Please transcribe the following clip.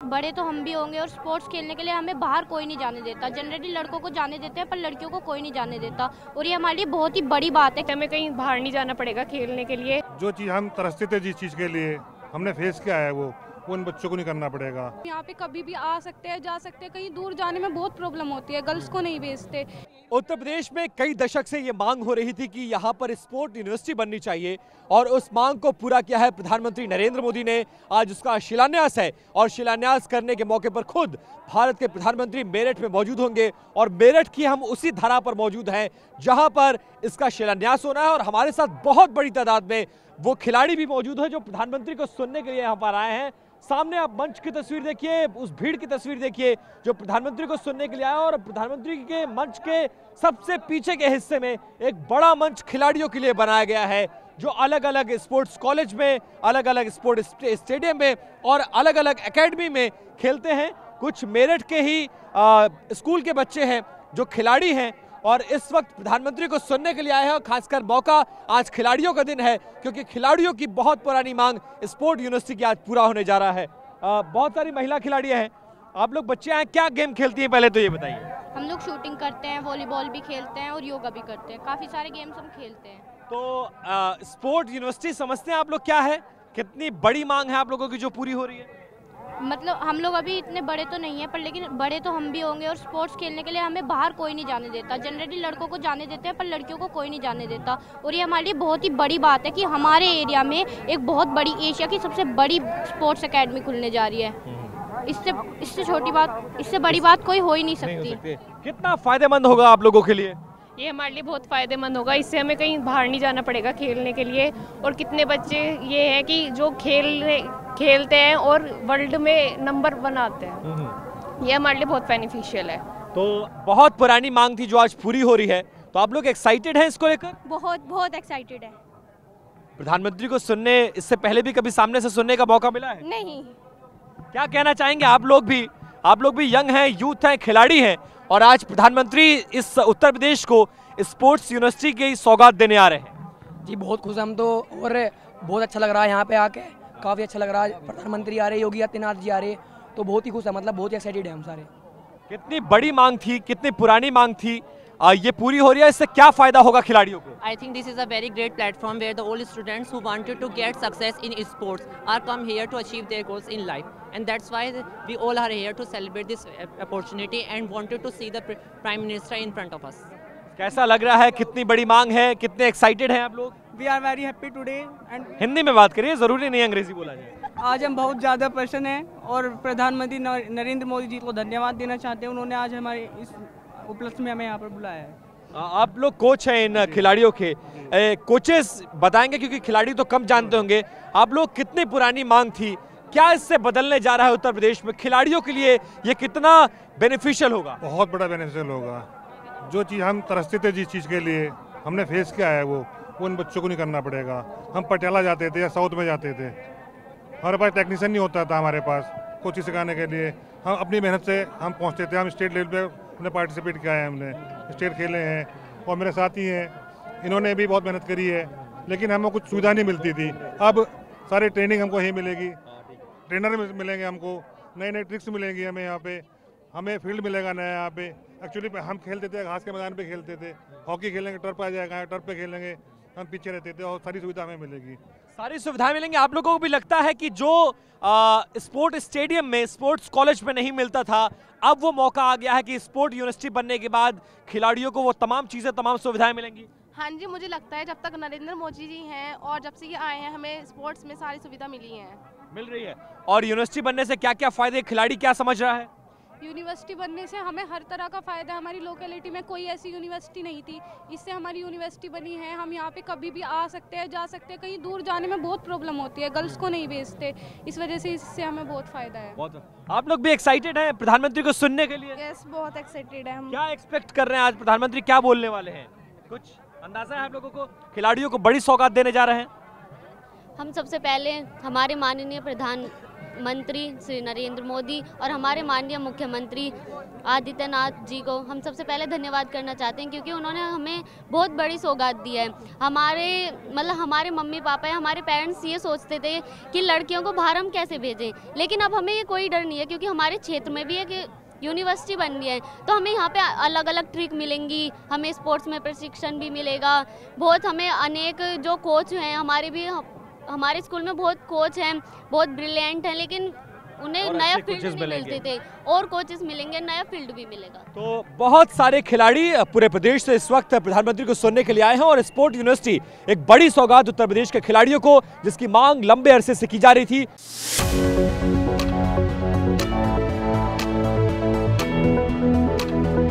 बड़े तो हम भी होंगे और स्पोर्ट्स खेलने के लिए हमें बाहर कोई नहीं जाने देता। जनरली लड़कों को जाने देते हैं पर लड़कियों को कोई नहीं जाने देता और ये हमारे लिए बहुत ही बड़ी बात है। हमें कहीं बाहर नहीं जाना पड़ेगा खेलने के लिए। जो चीज़ हम तरसते थे, जिस चीज़ के लिए हमने फेस किया है वो उन बच्चों को नहीं करना पड़ेगा। यहाँ पे कभी भी आ सकते हैं, जा सकते हैं, कहीं दूर जाने में बहुत प्रॉब्लम होती है, गर्ल्स को नहीं भेजते। उत्तर प्रदेश में कई दशक से ये मांग हो रही थी कि यहाँ पर स्पोर्ट यूनिवर्सिटी बननी चाहिए और उस मांग को पूरा किया है प्रधानमंत्री नरेंद्र मोदी ने। आज उसका शिलान्यास है और शिलान्यास करने के मौके पर खुद भारत के प्रधानमंत्री मेरठ में मौजूद होंगे और मेरठ की हम उसी धरा पर मौजूद हैं जहां पर इसका शिलान्यास होना है। और हमारे साथ बहुत बड़ी तादाद में वो खिलाड़ी भी मौजूद हैं जो प्रधानमंत्री को सुनने के लिए यहाँ पर आए हैं। सामने आप मंच की तस्वीर देखिए, उस भीड़ की तस्वीर देखिए जो प्रधानमंत्री को सुनने के लिए आया। और प्रधानमंत्री के मंच के सबसे पीछे के हिस्से में एक बड़ा मंच खिलाड़ियों के लिए बनाया गया है जो अलग अलग स्पोर्ट्स कॉलेज में, अलग अलग स्पोर्ट्स स्टेडियम में और अलग अलग एकेडमी में खेलते हैं। कुछ मेरठ के ही स्कूल के बच्चे हैं जो खिलाड़ी हैं और इस वक्त प्रधानमंत्री को सुनने के लिए आए हैं। और खासकर मौका आज खिलाड़ियों का दिन है क्योंकि खिलाड़ियों की बहुत पुरानी मांग स्पोर्ट यूनिवर्सिटी की आज पूरा होने जा रहा है। बहुत सारी महिला खिलाड़ियां हैं। आप लोग बच्चे हैं, क्या गेम खेलती हैं पहले तो ये बताइए। हम लोग शूटिंग करते हैं, वॉलीबॉल भी खेलते हैं और योगा भी करते हैं। काफ़ी सारे गेम्स हम खेलते हैं। तो स्पोर्ट यूनिवर्सिटी समझते हैं आप लोग क्या है, कितनी बड़ी मांग है आप लोगों की जो पूरी हो रही है? मतलब हम लोग अभी इतने बड़े तो नहीं है पर लेकिन बड़े तो हम भी होंगे और स्पोर्ट्स खेलने के लिए हमें बाहर कोई नहीं जाने देता। जनरली लड़कों को जाने देते हैं पर लड़कियों को कोई नहीं जाने देता और ये हमारे लिए बहुत ही बड़ी बात है कि हमारे एरिया में एक बहुत बड़ी, एशिया की सबसे बड़ी स्पोर्ट्स एकेडमी खुलने जा रही है। इससे छोटी बात, इससे बड़ी बात कोई हो ही नहीं सकती। कितना फायदेमंद होगा आप लोगों के लिए? ये हमारे लिए बहुत फ़ायदेमंद होगा। इससे हमें कहीं बाहर नहीं जाना पड़ेगा खेलने के लिए। और कितने बच्चे ये हैं कि जो खेलते हैं और वर्ल्ड में नंबर 1 आते हैं। ये हमारे लिए बहुत बेनिफिशियल है। तो बहुत पुरानी मांग थी जो आज पूरी हो रही है, तो आप लोग एक्साइटेड हैं इसको लेकर? बहुत एक्साइटेड है। प्रधानमंत्री को सुनने इससे पहले भी कभी सामने से सुनने का मौका मिला है? नहीं। क्या कहना चाहेंगे आप लोग भी यंग हैं, यूथ हैं, खिलाड़ी हैं और आज प्रधानमंत्री इस उत्तर प्रदेश को स्पोर्ट्स यूनिवर्सिटी की सौगात देने आ रहे हैं। जी बहुत खुश हम तो, और बहुत अच्छा लग रहा है यहाँ पे आके, काफ़ी अच्छा लग रहा है। प्रधानमंत्री आ रहे, योगी आदित्यनाथ जी आ रहे, तो बहुत ही खुश है, मतलब बहुत ही एक्साइटेड है हम सारे। कितनी बड़ी मांग थी, कितनी पुरानी मांग थी, ये पूरी हो रही है, इससे क्या फायदा होगा खिलाड़ियों को? I think this is a very great platform where the all students who wanted to get success in sports are come here to achieve their goals in life, and that's why we all are here to celebrate this opportunity and wanted to see the Prime Minister in front of us. कैसा लग रहा है, कितनी बड़ी मांग है, कितने excited हैं आप लोग? We are very happy today and Hindi में बात करिए, जरूरी नहीं अंग्रेजी बोला जाए। आज हम बहुत ज़्यादा प्रसन्न हैं और प्रधानमंत्री नरेंद्र मोदी जी को धन्यवाद देना चाहते हैं। उन्होंने आज हमारे इस उपलक्ष्य में हमें यहाँ पर बुलाया है। आप लोग कोच हैं इन खिलाड़ियों के, कोचेस बताएंगे क्योंकि खिलाड़ी तो कम जानते होंगे, आप लोग कितनी पुरानी मांग थी, क्या इससे बदलने जा रहा है उत्तर प्रदेश में? खिलाड़ियों के लिए ये कितना बेनिफिशियल होगा? बहुत बड़ा बेनिफिशियल होगा। जो चीज़ हम तरसते थे, जिस चीज़ के लिए हमने फेस किया है वो उन बच्चों को नहीं करना पड़ेगा। हम पटियाला जाते थे या साउथ में जाते थे, हमारे पास टेक्नीशियन नहीं होता था, हमारे पास कोचिंग सिखाने के लिए हम अपनी मेहनत से हम पहुँचते थे। हम स्टेट लेवल पे हमने पार्टिसिपेट किया है, हमने स्टेट खेले हैं और मेरे साथी हैं, इन्होंने भी बहुत मेहनत करी है, लेकिन हमें कुछ सुविधा नहीं मिलती थी। अब सारी ट्रेनिंग हमको यहीं मिलेगी, ट्रेनर मिलेंगे, हमको नई नई ट्रिक्स मिलेंगी, हमें यहाँ पे हमें फील्ड मिलेगा नया। यहाँ पे एक्चुअली हम खेलते थे घास के मैदान पे खेलते थे, हॉकी खेलेंगे टर्फ आ जाएगा, टर्फ पे खेलेंगे, हम पीछे रहते थे और सारी सुविधा हमें मिलेगी। सारी सुविधाएं मिलेंगी। आप लोगों को भी लगता है कि जो स्पोर्ट स्टेडियम में, स्पोर्ट्स कॉलेज में नहीं मिलता था, अब वो मौका आ गया है कि स्पोर्ट यूनिवर्सिटी बनने के बाद खिलाड़ियों को वो तमाम चीज़ें, तमाम सुविधाएं मिलेंगी? हाँ जी, मुझे लगता है जब तक नरेंद्र मोदी जी हैं और जब से ये आए हैं हमें स्पोर्ट्स में सारी सुविधा मिल रही है। और यूनिवर्सिटी बनने से क्या क्या फायदे, खिलाड़ी क्या समझ रहा है? यूनिवर्सिटी बनने से हमें हर तरह का फ़ायदा। हमारी लोकेलिटी में कोई ऐसी यूनिवर्सिटी नहीं थी, इससे हमारी यूनिवर्सिटी बनी है। हम यहाँ पे कभी भी आ सकते हैं, जा सकते हैं, कहीं दूर जाने में बहुत प्रॉब्लम होती है, गर्ल्स को नहीं भेजते, इस वजह से इससे हमें बहुत फ़ायदा है। आप लोग भी एक्साइटेड हैं प्रधानमंत्री को सुनने के लिए? यस, बहुत एक्साइटेड है हम। क्या एक्सपेक्ट कर रहे हैं, आज प्रधानमंत्री क्या बोलने वाले हैं, कुछ अंदाजा है आप लोगों को? खिलाड़ियों को बड़ी सौगात देने जा रहे हैं। हम सबसे पहले हमारे माननीय प्रधानमंत्री श्री नरेंद्र मोदी और हमारे माननीय मुख्यमंत्री आदित्यनाथ जी को हम सबसे पहले धन्यवाद करना चाहते हैं, क्योंकि उन्होंने हमें बहुत बड़ी सौगात दी है। हमारे मम्मी पापा या हमारे पेरेंट्स ये सोचते थे कि लड़कियों को बाहर हम कैसे भेजें, लेकिन अब हमें ये कोई डर नहीं है, क्योंकि हमारे क्षेत्र में भी एक यूनिवर्सिटी बन गई है, तो हमें यहाँ पे अलग अलग ट्रिक मिलेंगी, हमें स्पोर्ट्स में प्रशिक्षण भी मिलेगा। बहुत हमें अनेक जो कोच हैं, हमारे स्कूल में बहुत कोच हैं, बहुत ब्रिलियंट हैं, लेकिन उन्हें नया फील्ड भी मिलते थे, और कोचेस मिलेंगे, नया फील्ड भी मिलेगा। तो बहुत सारे खिलाड़ी पूरे प्रदेश से इस वक्त प्रधानमंत्री को सुनने के लिए आए हैं, और स्पोर्ट यूनिवर्सिटी एक बड़ी सौगात उत्तर प्रदेश के खिलाड़ियों को, जिसकी मांग लंबे अरसे से की जा रही थी।